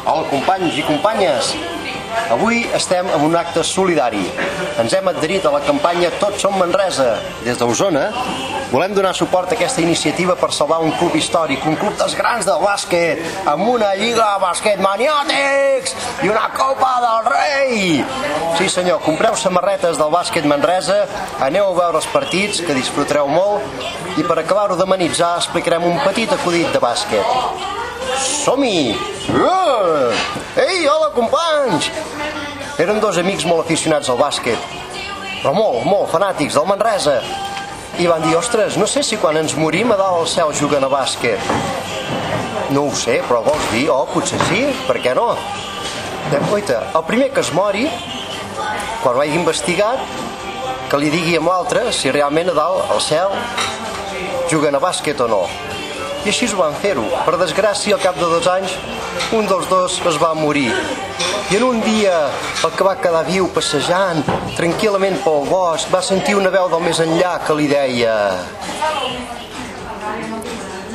Hola companys i companyes, avui estem en un acte solidari. Ens hem adherit a la campanya Tots som Manresa. Des d'Osona volem donar suport a aquesta iniciativa per salvar un club històric, un club dels grans del bàsquet, amb una lliga de bàsquet maniàtics i una Copa del Rei. Sí senyor, compreu samarretes del bàsquet Manresa, aneu a veure els partits, que disfrutareu molt, i per acabar-ho d'amenitzar explicarem un petit acudit de bàsquet. Som-hi! Ei, hola companys! Eren dos amics molt aficionats al bàsquet, però molt fanàtics del Manresa, i van dir, ostres, no sé si quan ens morim a dalt al cel juguen a bàsquet. No ho sé, però vols dir, potser sí, per què no? Oita, el primer que es mori, quan ho hagi investigat, que li digui a l'altre si realment a dalt al cel juguen a bàsquet o no. I així ho van fer-ho. Per desgràcia, al cap de 2 anys, un dels dos es va morir. I en un dia, el que va quedar viu passejant tranquil·lament pel bosc, va sentir una veu del més enllà que li deia: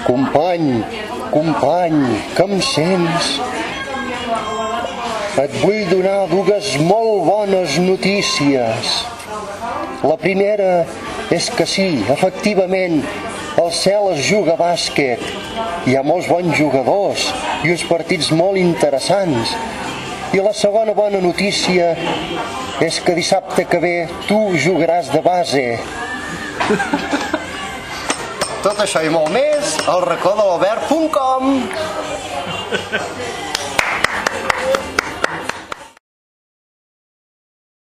Company, que em sents? Et vull donar 2 molt bones notícies. La primera és que sí, efectivament, al cel es juga a bàsquet. Hi ha molts bons jugadors i uns partits molt interessants. I la segona bona notícia és que dissabte que ve tu jugaràs de base. Tot això i molt més al racó de l'Albert.com.